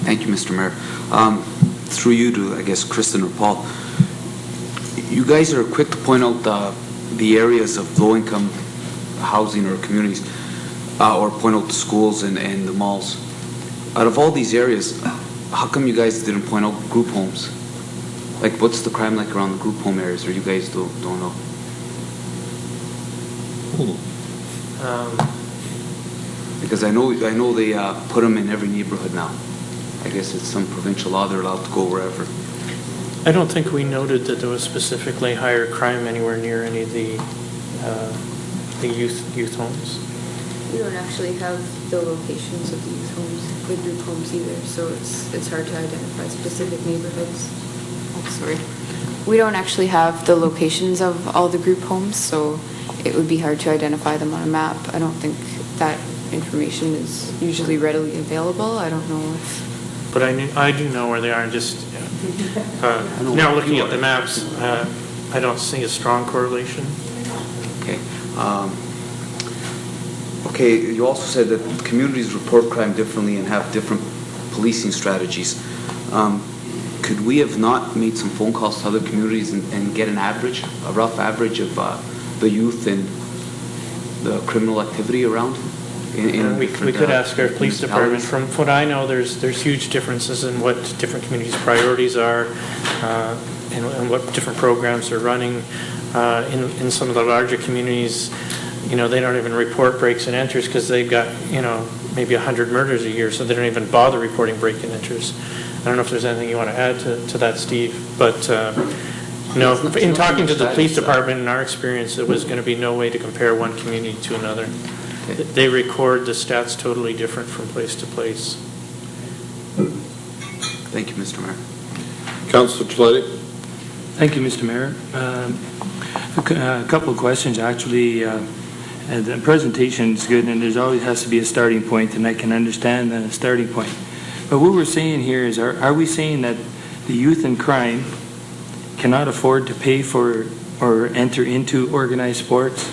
Thank you, Mr. Mayor. Through you to, I guess, Kristen or Paul, you guys are quick to point out the areas of low-income housing or communities, or point out the schools and the malls. Out of all these areas, how come you guys didn't point out group homes? Like, what's the crime like around the group home areas, or you guys don't know? Because I know they put them in every neighborhood now. I guess it's some provincial law, they're allowed to go wherever. I don't think we noted that there was specifically higher crime anywhere near any of the youth homes. We don't actually have the locations of the youth homes, the group homes either, so it's hard to identify specific neighborhoods. Oh, sorry. We don't actually have the locations of all the group homes, so it would be hard to identify them on a map. I don't think that information is usually readily available. I don't know if... But I do know where they are, and just now looking at the maps, I don't see a strong correlation. Okay. Okay, you also said that communities report crime differently and have different policing strategies. Could we have not made some phone calls to other communities and get an average, a rough average of the youth and the criminal activity around? We could ask our police department. From what I know, there's huge differences in what different communities' priorities are, and what different programs are running. In some of the larger communities, they don't even report breaks and enters because they've got maybe 100 murders a year, so they don't even bother reporting break and enters. I don't know if there's anything you want to add to that, Steve, but in talking to the police department, in our experience, there was going to be no way to compare one community to another. They record the stats totally different from place to place. Thank you, Mr. Mayor. Councillor Tlatek. Thank you, Mr. Mayor. A couple of questions, actually. The presentation is good, and there always has to be a starting point, and I can understand the starting point. But what we're saying here is, are we saying that the youth in crime cannot afford to pay for or enter into organized sports?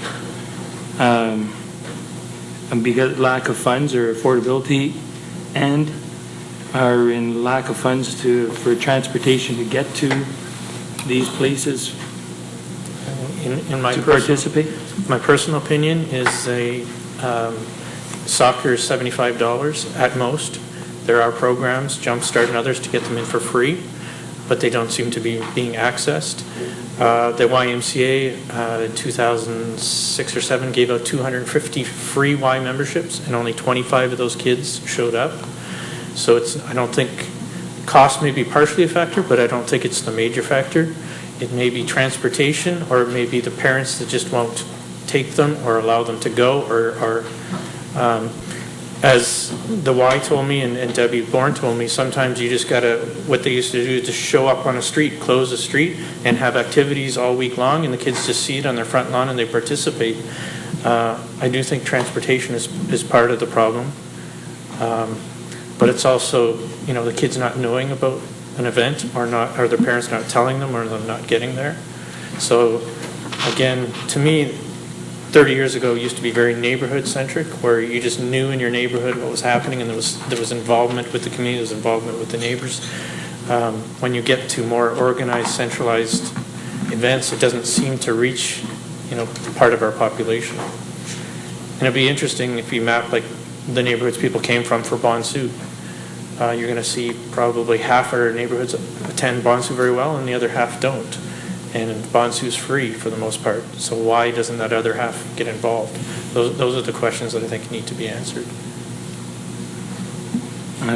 Because lack of funds or affordability, and are in lack of funds for transportation to get to these places in my to participate? My personal opinion is soccer is $75 at most. There are programs, Jumpstart and others, to get them in for free, but they don't seem to be being accessed. The YMCA in 2006 or 7 gave out 250 free Y memberships, and only 25 of those kids showed up. So I don't think cost may be partially a factor, but I don't think it's the major factor. It may be transportation, or it may be the parents that just won't take them or allow them to go, or as the Y told me and Debbie Bourne told me, sometimes you just gotta, what they used to do is just show up on a street, close the street, and have activities all week long, and the kids just see it on their front lawn and they participate. I do think transportation is part of the problem, but it's also, the kids not knowing about an event, or their parents not telling them, or them not getting there. So again, to me, 30 years ago used to be very neighborhood-centric, where you just knew in your neighborhood what was happening, and there was involvement with the community, there was involvement with the neighbors. When you get to more organized, centralized events, it doesn't seem to reach, part of our population. And it'd be interesting if you map like the neighborhoods people came from for Bonsu. You're going to see probably half our neighborhoods attend Bonsu very well, and the other half don't. And Bonsu's free for the most part. So why doesn't that other half get involved? Those are the questions that I think need to be answered.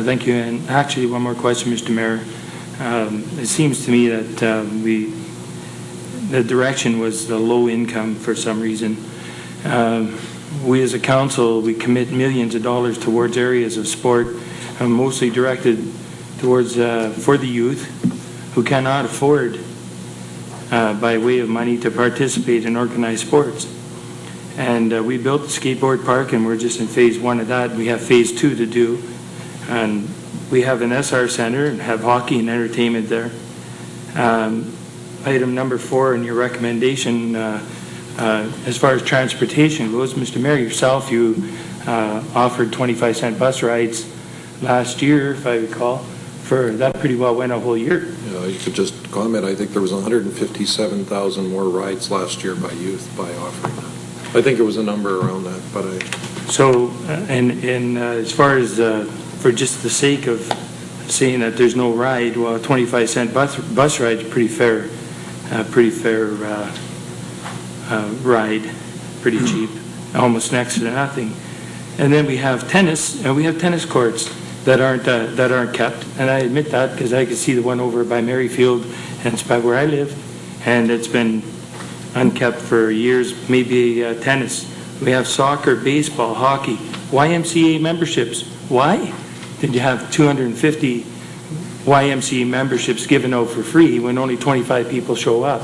Thank you. And actually, one more question, Mr. Mayor. It seems to me that the direction was the low income for some reason. We as a council, we commit millions of dollars towards areas of sport, mostly directed towards for the youth who cannot afford by way of money to participate in organized sports. And we built the skateboard park, and we're just in phase 1 of that. We have phase 2 to do, and we have an SR center and have hockey and entertainment there. Item number 4 in your recommendation, as far as transportation goes, Mr. Mayor, yourself, you offered 25-cent bus rides last year, if I recall, for, that pretty well went a whole year. Yeah, you could just comment, I think there was 157,000 more rides last year by youth by offering that. I think it was a number around that, but So, as far as, for just the sake of saying that there's no ride, well, a 25-cent bus ride is pretty fair ride, pretty cheap, almost next to nothing. And then we have tennis, and we have tennis courts that aren't kept, and I admit that because I can see the one over by Maryfield, and it's by where I live, and it's been unkept for years. Maybe tennis. We have soccer, baseball, hockey, YMCA memberships. Why did you have 250 YMCA memberships given out for free when only 25 people show up?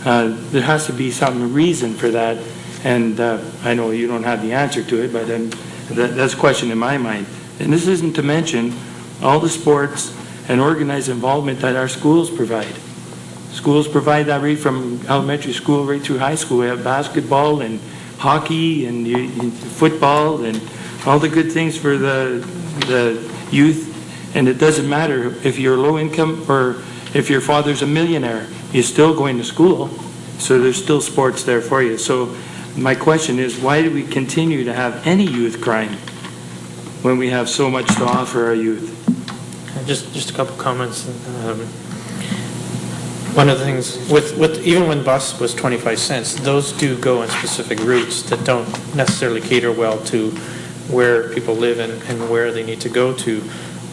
There has to be some reason for that, and I know you don't have the answer to it, but that's a question in my mind. And this isn't to mention all the sports and organized involvement that our schools provide. Schools provide that right from elementary school right through high school. We have basketball and hockey and football and all the good things for the youth. And it doesn't matter if you're low income or if your father's a millionaire, you're still going to school. So there's still sports there for you. So my question is, why do we continue to have any youth crime when we have so much to offer our youth? Just a couple comments. One of the things, with even when bus was 25 cents, those do go in specific routes that don't necessarily cater well to where people live and where they need to go to.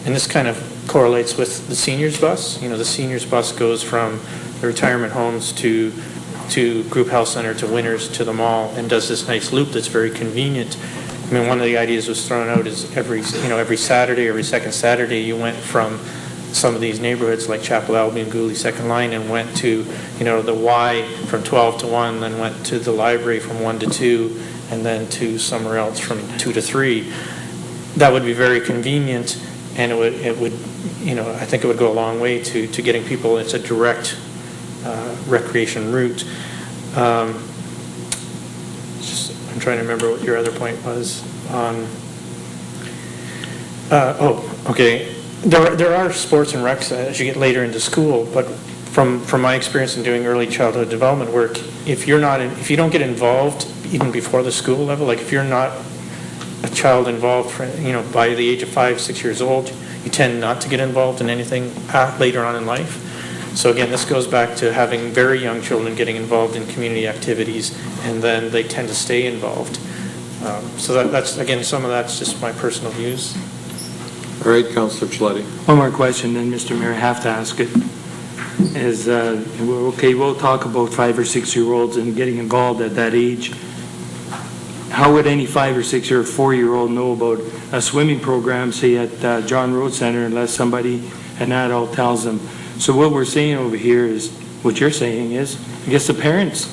And this kind of correlates with the seniors bus. You know, the seniors bus goes from the retirement homes to Group Health Center to Winners to the mall and does this nice loop that's very convenient. I mean, one of the ideas was thrown out is every Saturday, every second Saturday, you went from some of these neighborhoods like Chapel Albion, Gooley, Second Line, and went to, the Y from 12 to 1, then went to the library from 1 to 2, and then to somewhere else from 2 to 3. That would be very convenient, and it would, I think it would go a long way to getting people. It's a direct recreation route. I'm trying to remember what your other point was on. Okay. There are sports and recs as you get later into school, but from my experience in doing early childhood development work, if you don't get involved even before the school level, like if you're not a child involved, by the age of 5, 6 years old, you tend not to get involved in anything later on in life. So again, this goes back to having very young children getting involved in community activities, and then they tend to stay involved. So that's, again, some of that's just my personal views. all right, Councillor Chiletti. One more question, then, Mr. Mayor, I have to ask it. Is, we'll talk about 5 or 6 year olds and getting involved at that age. How would any 5 or 6 or 4-year-old know about a swimming program, say at John Road Center, unless an adult tells them? So what we're saying over here is, what you're saying is, I guess the parents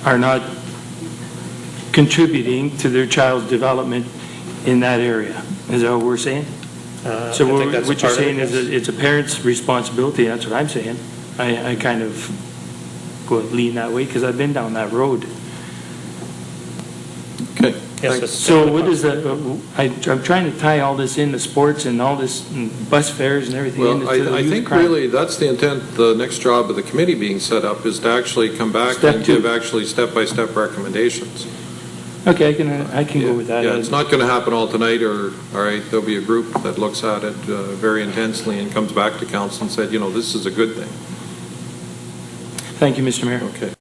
are not contributing to their child's development in that area. Is that what we're saying? So what you're saying is that it's a parent's responsibility. That's what I'm saying. I kind of lean that way because I've been down that road. Okay. Yes, So what is that? I'm trying to tie all this into sports and all this bus fares and everything. Well, I think really that's the intent. The next job of the committee being set up is to actually come back and give actually step-by-step recommendations. Okay, I can go with that. Yeah, it's not going to happen all tonight, all right, there'll be a group that looks at it very intensely and comes back to council and said, this is a good thing. Thank you, Mr. Mayor. Okay.